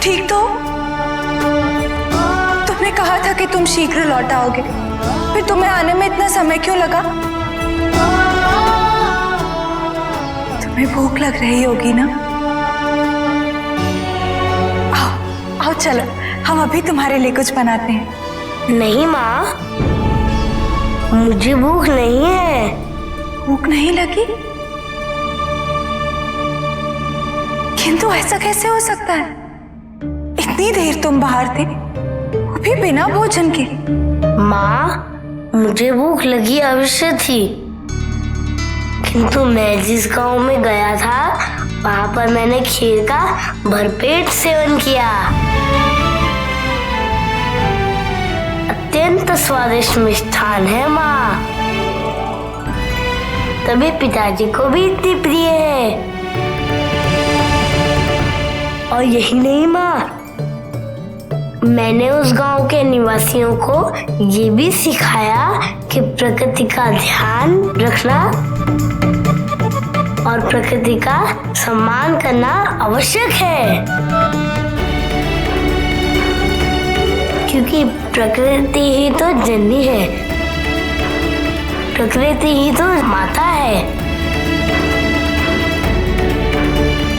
ठीक तो? तुमने कहा था कि तुम शीघ्र लौट आओगे, फिर तुम्हें आने में इतना समय क्यों लगा? तुम्हें भूख लग रही होगी ना? आओ आओ चलो, हम अभी तुम्हारे लिए कुछ बनाते हैं। नहीं माँ, मुझे भूख नहीं है। भूख नहीं लगी? किंतु ऐसा कैसे हो सकता है? इतनी देर तुम बाहर थे, वो भी बिना भोजन के। माँ, मुझे भूख लगी अवश्य थी, किंतु मैं जिस गांव में गया था वहां पर मैंने खीर का भरपेट सेवन किया। अत्यंत स्वादिष्ट मिष्ठान है माँ, तभी पिताजी को भी इतनी प्रिय है। और यही नहीं माँ, मैंने उस गांव के निवासियों को ये भी सिखाया कि प्रकृति का ध्यान रखना और प्रकृति का सम्मान करना आवश्यक है, क्योंकि प्रकृति ही तो जननी है, प्रकृति ही तो माता है।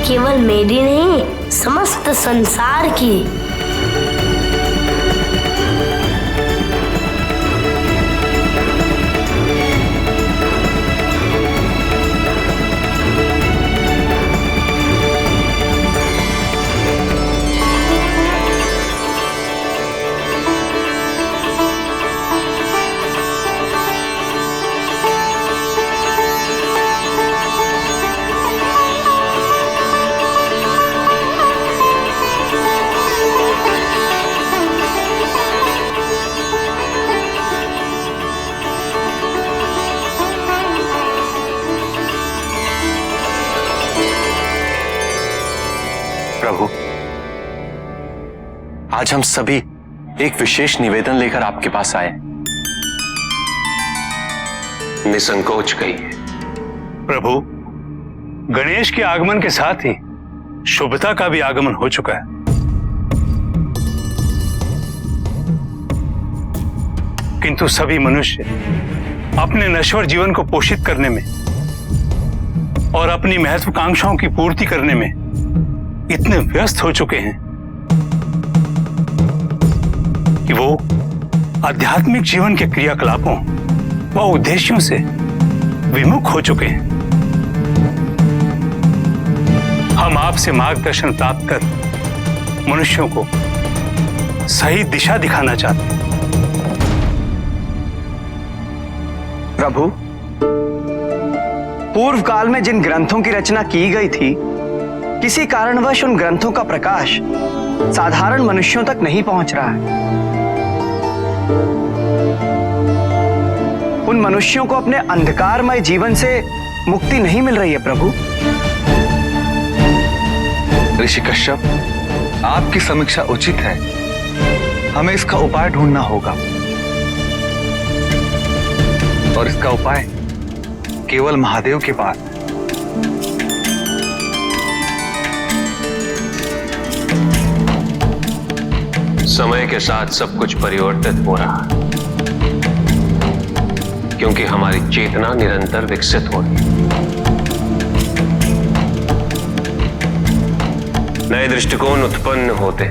केवल मेरी नहीं, समस्त संसार की। प्रभु, आज हम सभी एक विशेष निवेदन लेकर आपके पास आए। निसंकोच कहिए। प्रभु, गणेश के आगमन के साथ ही शुभता का भी आगमन हो चुका है। किंतु सभी मनुष्य अपने नश्वर जीवन को पोषित करने में और अपनी महत्वाकांक्षाओं की पूर्ति करने में इतने व्यस्त हो चुके हैं कि वो आध्यात्मिक जीवन के क्रियाकलापों व उद्देश्यों से विमुख हो चुके हैं। हम आपसे मार्गदर्शन प्राप्त कर मनुष्यों को सही दिशा दिखाना चाहते हैं। प्रभु, पूर्व काल में जिन ग्रंथों की रचना की गई थी, किसी कारणवश उन ग्रंथों का प्रकाश साधारण मनुष्यों तक नहीं पहुंच रहा है। उन मनुष्यों को अपने अंधकारमय जीवन से मुक्ति नहीं मिल रही है। प्रभु, ऋषि कश्यप, आपकी समीक्षा उचित है। हमें इसका उपाय ढूंढना होगा, और इसका उपाय केवल महादेव के पास है। समय के साथ सब कुछ परिवर्तित हो रहा है, क्योंकि हमारी चेतना निरंतर विकसित हो रही है। नए दृष्टिकोण उत्पन्न होते,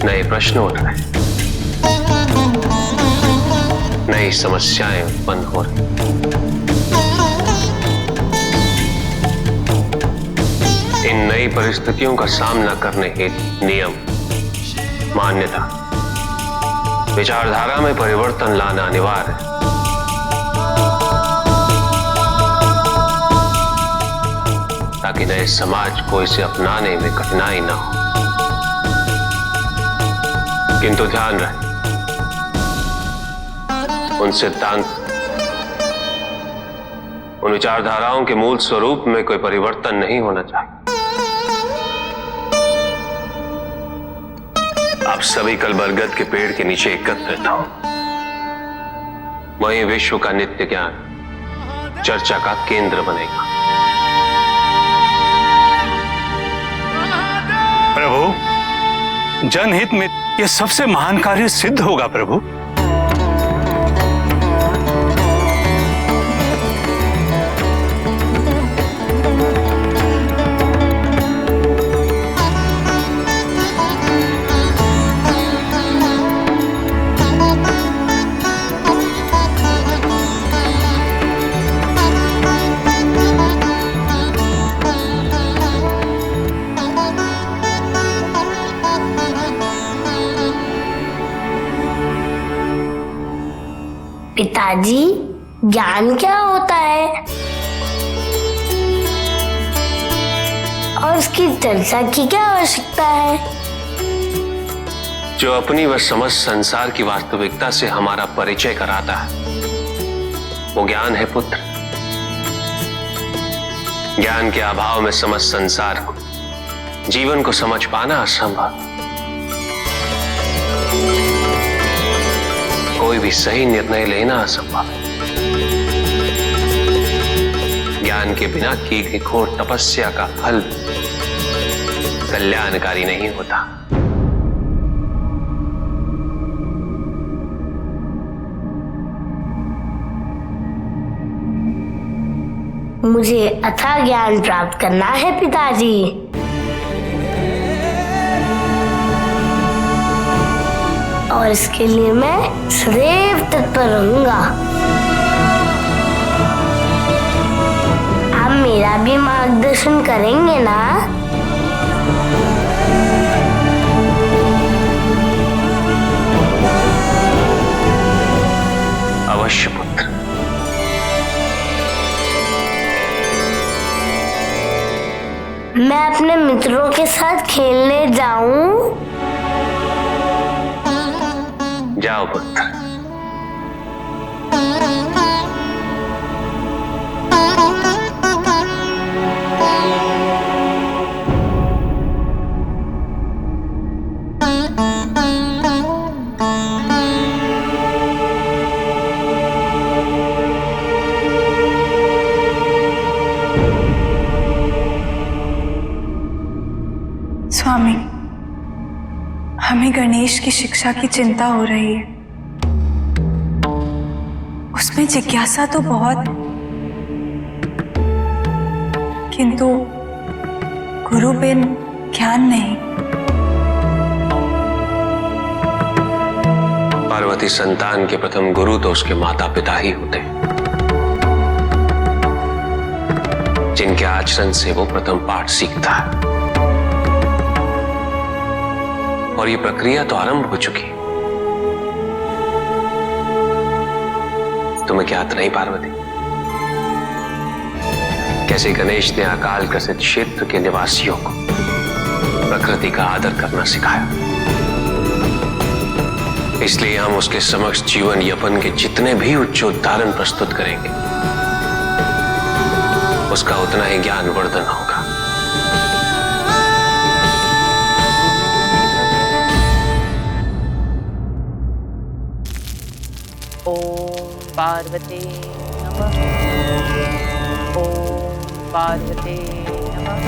नए प्रश्न उठ रहे, नई समस्याएं उत्पन्न हो रही। इन नई परिस्थितियों का सामना करने हेतु नियम, मान्यता, विचारधारा में परिवर्तन लाना अनिवार्य है, ताकि नए समाज को इसे अपनाने में कठिनाई ना हो। किंतु ध्यान रहे, उन सिद्धांत, उन विचारधाराओं के मूल स्वरूप में कोई परिवर्तन नहीं होना चाहिए। आप सभी कल बरगद के पेड़ के नीचे एकत्रित हो। वहीं विश्व का नित्य ज्ञान चर्चा का केंद्र बनेगा। प्रभु, जनहित में यह सबसे महान कार्य सिद्ध होगा प्रभु। पिताजी, ज्ञान क्या होता है और उसकी चर्चा की क्या आवश्यकता है? जो अपनी व समस्त संसार की वास्तविकता से हमारा परिचय कराता है वो ज्ञान है पुत्र। ज्ञान के अभाव में समस्त संसार को, जीवन को समझ पाना असंभव। कोई भी सही निर्णय लेना असंभव। ज्ञान के बिना की गई घोर तपस्या का फल कल्याणकारी नहीं होता। मुझे अथाह ज्ञान प्राप्त करना है पिताजी। और इसके लिए मैं सदैव तत्पर रहूंगा। आप मेरा भी मार्गदर्शन करेंगे ना? अवश्य पुत्र। मैं अपने मित्रों के साथ खेलने जाऊं? जाओ पुत्र। स्वामी, हमें गणेश की शिक्षा की चिंता हो रही है। उसमें जिज्ञासा तो बहुत, किंतु गुरु बिन ज्ञान नहीं। पार्वती संतान के प्रथम गुरु तो उसके माता पिता ही होते हैं, जिनके आचरण से वो प्रथम पाठ सीखता है। और ये प्रक्रिया तो आरंभ हो चुकी। तुम्हें ज्ञात नहीं पार्वती, कैसे गणेश ने अकाल ग्रसित क्षेत्र के निवासियों को प्रकृति का आदर करना सिखाया। इसलिए हम उसके समक्ष जीवन यापन के जितने भी उच्चोद्धारण प्रस्तुत करेंगे उसका उतना ही ज्ञानवर्धन होगा। पार्वती नमः। ओम पार्वती नमः।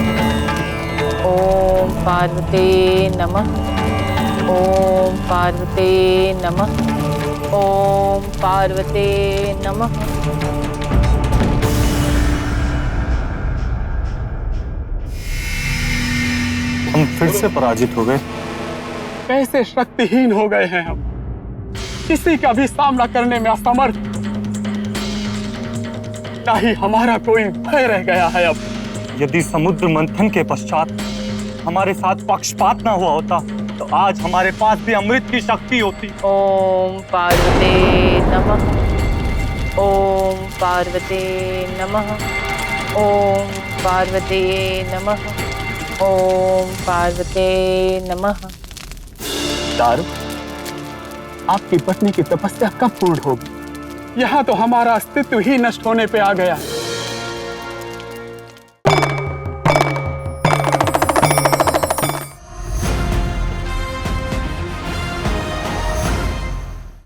ओम पार्वती नमः। ओम पार्वती नमः। ओम पार्वती नमः। हम फिर से पराजित हो गए। कैसे शक्तिहीन हो गए हैं हम, किसी का भी सामना करने में असमर्थ। ना ही हमारा कोई भय रह गया है अब। यदि समुद्र मंथन के पश्चात हमारे साथ पक्षपात ना हुआ होता तो आज हमारे पास भी अमृत की शक्ति होती। ओम पार्वती नमः। ओम पार्वती नमः। ओम पार्वती नमः। ओम पार्वती नमः। दारू, आपकी पत्नी की तपस्या कब पूर्ण होगी? यहाँ तो हमारा अस्तित्व ही नष्ट होने पे आ गया।